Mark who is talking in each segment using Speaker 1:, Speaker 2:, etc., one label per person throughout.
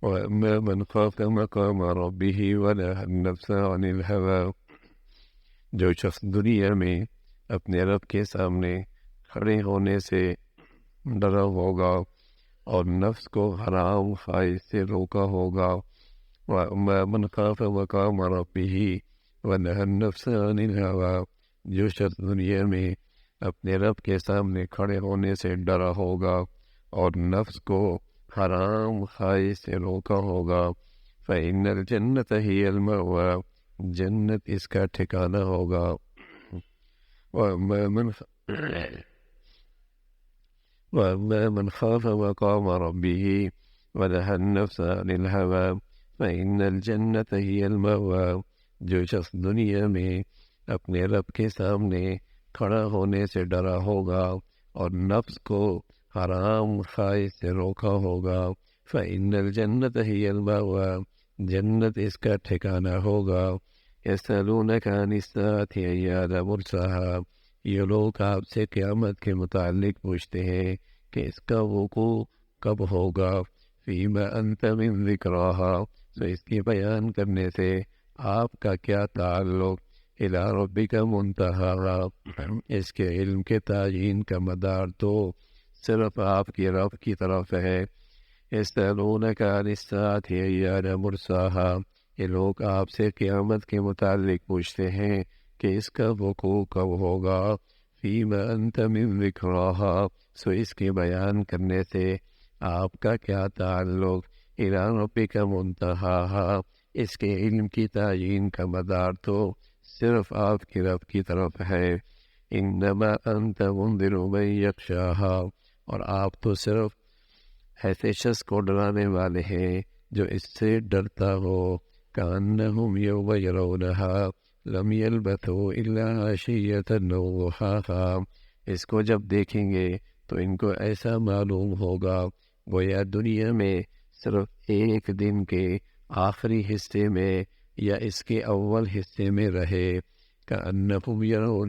Speaker 1: وأما من خاف مقام ربه ونهى النفس عن الهوى، جو شخص دنیا میں اپنے رب کے سامنے کھڑے ہونے سے ڈرا ہوگا اور نفس کو حرام خواہش سے روکا ہوگا، وَأَمَّا مَنْ خَافَ مَقَامَ رَبِّهِ وَنَهَى النَّفْسَ عَنِ الْهَوَىٰ، جو شخص دنیا میں اپنے رب کے سامنے کھڑے ہونے سے ڈرا ہوگا اور نفس کو حرام خواہش سے روکا ہوگا، فَإِنَّ الْجَنَّةَ هِيَ الْمَأْوَىٰ، جنت اس کا ٹھکانہ ہوگا، وَأَمَّا مَنْ خَافَ مَقَامَ رَبِّهِ وَنَهَى النَّفْسَ عَنِ الْهَوَىٰ فَإِنَّ الْجَنَّةَ هِيَ الْمَأْوَىٰ، جو شخص دنیا میں اپنے رب کے سامنے کھڑا ہونے سے ڈرا ہوگا اور نفس کو حرام خواہش سے روکا ہوگا، فَإِنَّ الْجَنَّةَ هِيَ الْمَأْوَىٰ، جنت اس کا ٹھکانہ ہوگا۔ يَسْأَلُونَكَ عَنِ السَّاعَةِ أَيَّانَ مُرْسَاهَا، یہ لوگ آپ سے قیامت کے متعلق پوچھتے ہیں کہ اس کا وقوع کب ہوگا، فِيمَ أَنْتَ مِنْ ذِكْرَاهَا، تو اس کی بیان کرنے سے آپ کا کیا تعلق، إِلَىٰ رَبِّكَ مُنْتَهَاهَا، اس کے علم کے تعین کا مدار تو صرف آپ کی رب کی طرف ہے۔ يَسْأَلُونَكَ عَنِ السَّاعَةِ أَيَّانَ مُرْسَاهَا، یہ لوگ آپ سے قیامت کے متعلق پوچھتے ہیں کہ اس کا وقوع کب ہوگا، فِيمَ أَنْتَ مِنْ ذِكْرَاهَا، سو اس کے بیان کرنے سے آپ کا کیا تعلق، إِلَىٰ رَبِّكَ مُنْتَهَاهَا، اس کے علم کی تعین کا مدار تو صرف آپ کی رب کی طرف ہے۔ إِنَّمَا أَنْتَ مُنذِرُ مَن يَخْشَاهَا، اور آپ تو صرف ایسے شخص کو ڈرانے والے ہیں جو اس سے ڈرتا ہو، كَأَنَّهُمْ يَوْمَ يَرَوْنَهَا لَمْ يَلْبَثُوا إِلَّا عَشِيَّةً أَوْ ضُحَاهَا، اس کو جب دیکھیں گے تو ان کو ایسا معلوم ہوگا گویا دنیا میں صرف ایک دن کے آخری حصے میں یا اس کے اول حصے میں رہے، كَأَنَّهُمْ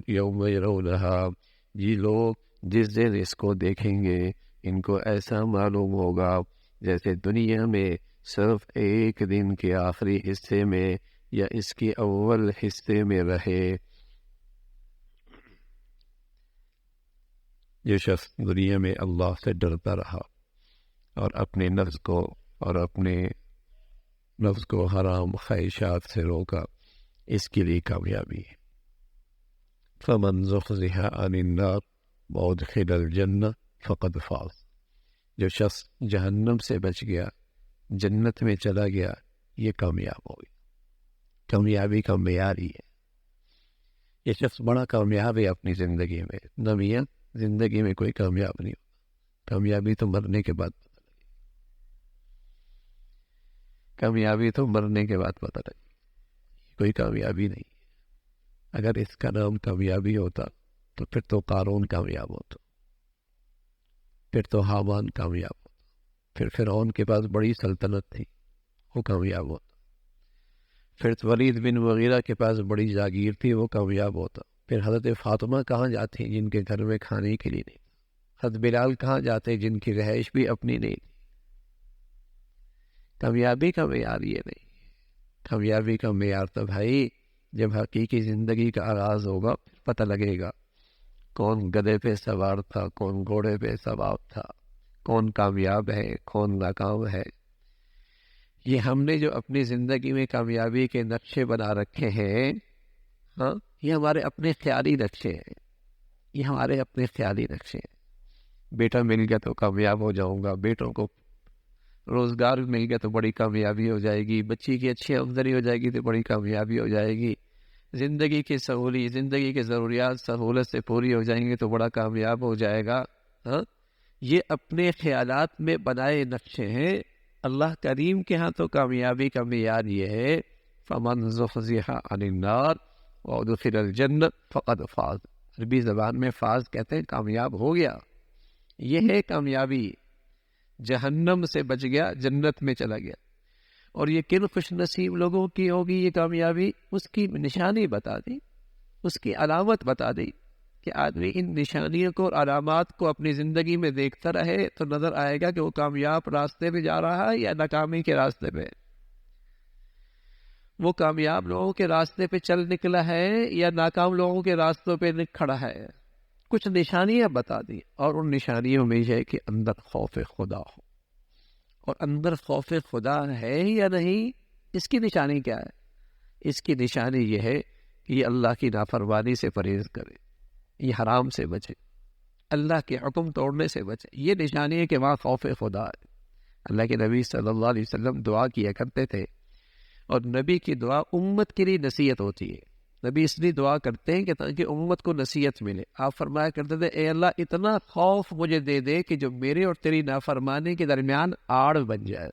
Speaker 1: يَوْمَ يَرَوْنَهَا، یہ لوگ جس دن اس کو دیکھیں گے ان کو ایسا معلوم ہوگا جیسے دنیا میں صرف ایک دن کے آخری حصے میں یا اس کے اول حصے میں رہے۔ جو شخص دنیا میں اللہ سے ڈرتا رہا اور اپنے نفس کو حرام خواہشات سے روکا، اس کے لیے کامیابی ہے۔ فَمَنْ زُحْزِحَ عَنِ النَّارِ وَأُدْخِلَ الْجَنَّةَ فَقَدْ فَازَ، جو شخص جہنم سے بچ گیا، جنت میں چلا گیا، یہ کامیاب ہو گیا۔ کامیابی کا معیار ہی ہے، یہ شخص بڑا کامیاب ہے اپنی زندگی میں۔ نہ میاں زندگی میں کوئی کامیاب نہیں ہوتا، کامیابی تو مرنے کے بعد پتہ لگے، کامیابی تو مرنے کے بعد پتہ لگے، کوئی کامیابی نہیں ہے۔ اگر اس کا نام کامیابی ہوتا تو پھر تو قارون کامیاب ہوتا، پھر تو حامان کامیاب ہوتا، پھر فرعون کے پاس بڑی سلطنت تھی، وہ کامیاب ہوتا، پھر ولید بن مغیرہ کے پاس بڑی جاگیر تھی، وہ کامیاب ہوتا، پھر حضرت فاطمہ کہاں جاتی جن کے گھر میں کھانے کے لیے نہیں تھا، حضرت بلال کہاں جاتے جن کی رہائش بھی اپنی نہیں تھی۔ کامیابی کا معیار یہ نہیں، کامیابی کا معیار تو بھائی جب حقیقی زندگی کا آغاز ہوگا پھر پتہ لگے گا کون گدھے پہ سوار تھا، کون گھوڑے پہ سوار تھا، کون کامیاب ہے، کون ناکام ہے۔ یہ ہم نے جو اپنی زندگی میں کامیابی کے نقشے بنا رکھے ہیں، ہاں، یہ ہمارے اپنے خیالی نقشے ہیں، یہ ہمارے اپنے خیالی نقشے ہیں۔ بیٹا مل گیا تو کامیاب ہو جاؤں گا، بیٹوں کو روزگار مل گیا تو بڑی کامیابی ہو جائے گی، بچی کی اچھی آمدنی ہو جائے گی تو بڑی کامیابی ہو جائے گی، زندگی کی ضروریات سہولت سے پوری ہو جائیں گی تو بڑا کامیاب ہو جائے گا۔ ہاں، یہ اپنے خیالات میں بنائے نقشے ہیں۔ اللہ کریم کے ہاں تو کامیابی کا معیار یہ ہے، فَمَنْ زُحْزِحَ عَنِ النَّارِ وَأُدْخِلَ الْجَنَّةَ فَقَدْ فَازَ، عربی زبان میں فاز کہتے ہیں کامیاب ہو گیا، یہ ہے کامیابی۔ جہنم سے بچ گیا، جنت میں چلا گیا۔ اور یہ کن خوش نصیب لوگوں کی ہوگی یہ کامیابی، اس کی نشانی بتا دی، اس کی علامت بتا دی۔ کہ آدمی ان نشانیوں کو اور علامات کو اپنی زندگی میں دیکھتا رہے تو نظر آئے گا کہ وہ کامیاب راستے پہ جا رہا ہے یا ناکامی کے راستے پہ، وہ کامیاب لوگوں کے راستے پہ چل نکلا ہے یا ناکام لوگوں کے راستوں پہ کھڑا ہے۔ کچھ نشانیاں بتا دی، اور ان نشانیوں میں یہ ہے کہ اندر خوف خدا ہو، اور اندر خوف خدا ہے یا نہیں، اس کی نشانی کیا ہے؟ اس کی نشانی یہ ہے کہ یہ اللہ کی نافرمانی سے پرہیز کرے، یہ حرام سے بچے، اللہ کے حکم توڑنے سے بچے۔ یہ نشانی ہے کہ وہاں خوف خدا ہے۔ اللہ کے نبی صلی اللہ علیہ وسلم دعا کیا کرتے تھے، اور نبی کی دعا امت کے لیے نصیحت ہوتی ہے۔ نبی اس لیے دعا کرتے ہیں کہ تاکہ امت کو نصیحت ملے۔ آپ فرمایا کرتے تھے اے اللہ اتنا خوف مجھے دے دے کہ جو میرے اور تیری نافرمانی کے درمیان آڑ بن جائے۔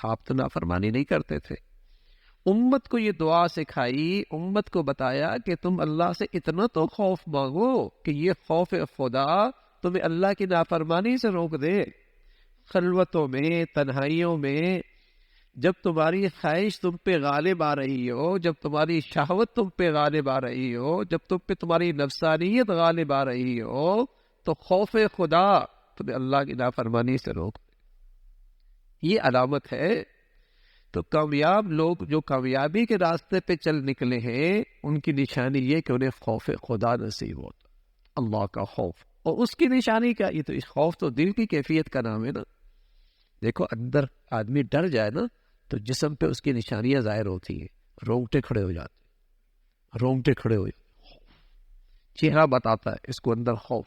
Speaker 1: آپ تو نافرمانی نہیں کرتے تھے، امت کو یہ دعا سکھائی، امت کو بتایا کہ تم اللہ سے اتنا تو خوف مانگو کہ یہ خوف خدا تمہیں اللہ کی نافرمانی سے روک دے۔ خلوتوں میں، تنہائیوں میں، جب تمہاری خواہش تم پہ غالب آ رہی ہو، جب تمہاری شہوت تم پہ غالب آ رہی ہو، جب تم پہ تمہاری نفسانیت غالب آ رہی ہو، تو خوف خدا تمہیں اللہ کی نافرمانی سے روک دے۔ یہ علامت ہے۔ تو کامیاب لوگ جو کامیابی کے راستے پہ چل نکلے ہیں، ان کی نشانی یہ کہ انہیں خوف خدا نصیب ہوتا، اللہ کا خوف۔ اور اس کی نشانی کیا؟ یہ تو اس خوف تو دل کی کیفیت کا نام ہے نا۔ دیکھو اندر آدمی ڈر جائے نا تو جسم پہ اس کی نشانیاں ظاہر ہوتی ہیں، رونگٹے کھڑے ہو جاتے، رونگٹے کھڑے ہو جاتے، چہرہ بتاتا ہے اس کو اندر خوف۔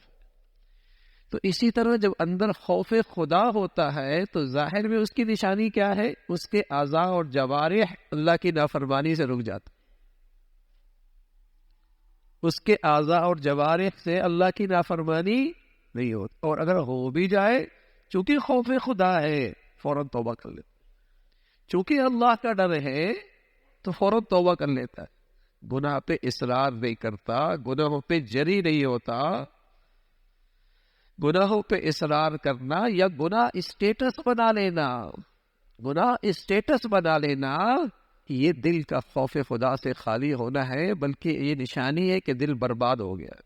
Speaker 1: تو اسی طرح جب اندر خوف خدا ہوتا ہے تو ظاہر میں اس کی نشانی کیا ہے؟ اس کے اعضاء اور جوارح اللہ کی نافرمانی سے رک جاتا، اس کے اعضاء اور جوارح سے اللہ کی نافرمانی نہیں ہوتی، اور اگر ہو بھی جائے چونکہ خوف خدا ہے فوراً توبہ کر لیتا، چونکہ اللہ کا ڈر ہے تو فوراً توبہ کر لیتا ہے، گناہ پہ اصرار نہیں کرتا، گناہوں پہ جری نہیں ہوتا۔ گناہوں پہ اصرار کرنا یا گناہ اسٹیٹس بنا لینا، گناہ اسٹیٹس بنا لینا، یہ دل کا خوف خدا سے خالی ہونا ہے، بلکہ یہ نشانی ہے کہ دل برباد ہو گیا۔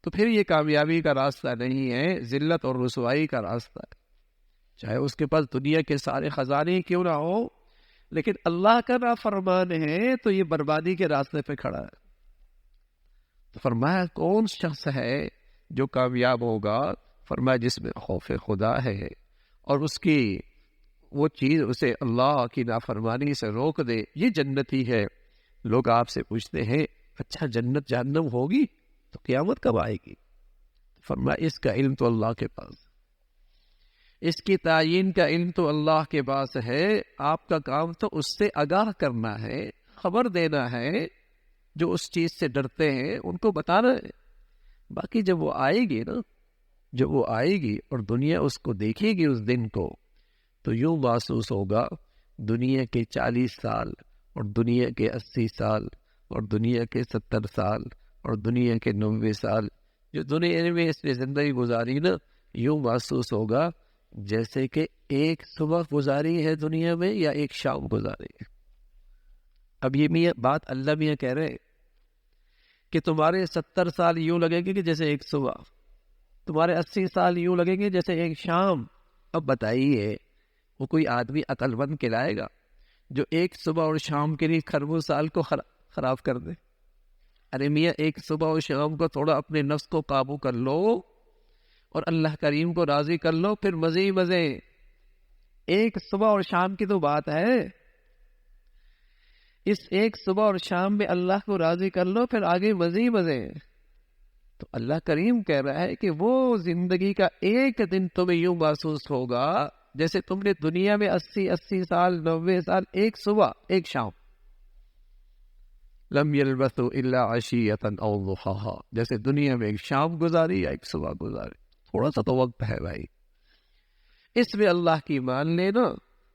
Speaker 1: تو پھر یہ کامیابی کا راستہ نہیں ہے، ذلت اور رسوائی کا راستہ ہے۔ چاہے اس کے پاس دنیا کے سارے خزانے کیوں نہ ہو، لیکن اللہ کا نافرمان ہے تو یہ بربادی کے راستے پہ کھڑا ہے۔ تو فرمایا کون شخص ہے جو کامیاب ہوگا؟ فرمایا جس میں خوف خدا ہے، اور اس کی وہ چیز اسے اللہ کی نافرمانی سے روک دے، یہ جنتی ہے۔ لوگ آپ سے پوچھتے ہیں اچھا جنت جہنم ہوگی تو قیامت کب آئے گی؟ فرمایا اس کا علم تو اللہ کے پاس، اس کی تعین کا علم تو اللہ کے پاس ہے، آپ کا کام تو اس سے آگاہ کرنا ہے، خبر دینا ہے، جو اس چیز سے ڈرتے ہیں ان کو بتانا ہے۔ باقی جب وہ آئے گی نا، جب وہ آئے گی اور دنیا اس کو دیکھے گی اس دن کو، تو یوں محسوس ہوگا دنیا کے 40 سال اور دنیا کے 80 سال اور دنیا کے 70 سال اور دنیا کے 90 سال جو دنیا میں اس نے زندگی گزاری نا، یوں محسوس ہوگا جیسے کہ ایک صبح گزاری ہے دنیا میں یا ایک شام گزاری ہے۔ اب یہ میاں بات اللہ میاں کہہ رہے کہ تمہارے 70 سال یوں لگیں گے کہ جیسے ایک صبح، تمہارے 80 سال یوں لگیں گے جیسے ایک شام۔ اب بتائیے وہ کوئی آدمی عقل مند کہلائے گا جو ایک صبح اور شام کے لیے خربوں سال کو خراب کر دے؟ ارے میاں ایک صبح اور شام کو تھوڑا اپنے نفس کو قابو کر لو اور اللہ کریم کو راضی کر لو، پھر مزے ہی مزے۔ ایک صبح اور شام کی تو بات ہے، اس ایک صبح اور شام میں اللہ کو راضی کر لو، پھر آگے مزے ہی مزے۔ تو اللہ کریم کہہ رہا ہے کہ وہ زندگی کا ایک دن تمہیں یوں محسوس ہوگا جیسے تم نے دنیا میں 80 سال 90 سال ایک صبح ایک شام، لم یلبثوا الا عشیۃ او ضحاہا، جیسے دنیا میں ایک شام گزاری یا ایک صبح گزاری۔ تھوڑا سا تو وقت ہے بھائی، اس میں اللہ کی مان لینا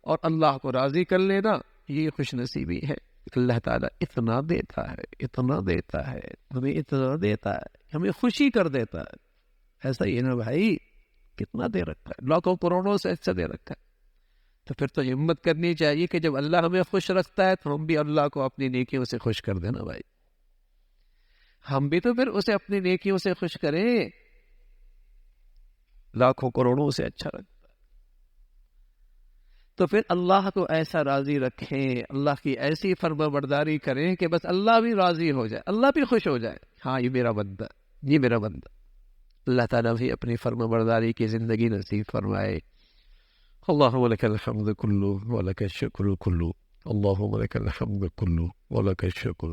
Speaker 1: اور اللہ کو راضی کر لینا، یہ خوش نصیبی ہے۔ اللہ تعالیٰ اتنا دیتا ہے، اتنا دیتا ہے، ہمیں اتنا دیتا ہے، ہمیں خوشی کر دیتا ہے۔ ایسا ہی ہے نا بھائی، کتنا دے رکھا ہے، لاکھوں کروڑوں سے اچھا دے رکھا ہے۔ تو پھر تو ہمت کرنی چاہیے کہ جب اللہ ہمیں خوش رکھتا ہے تو ہم بھی اللہ کو اپنی نیکیوں سے خوش کر دینا بھائی۔ ہم بھی تو پھر اسے اپنی نیکیوں سے خوش کریں، لاکھوں کروڑوں سے اچھا لگتا ہے۔ تو پھر اللہ کو ایسا راضی رکھیں، اللہ کی ایسی فرما برداری کریں کہ بس اللہ بھی راضی ہو جائے، اللہ بھی خوش ہو جائے، ہاں یہ میرا بندہ، یہ میرا بندہ۔ اللہ تعالیٰ بھی اپنی فرما برداری کی زندگی نصیب فرمائے۔ اللہم لک الحمد کلو ولک الشکر کلو، اللہم لک الحمد کلو ولک الشکر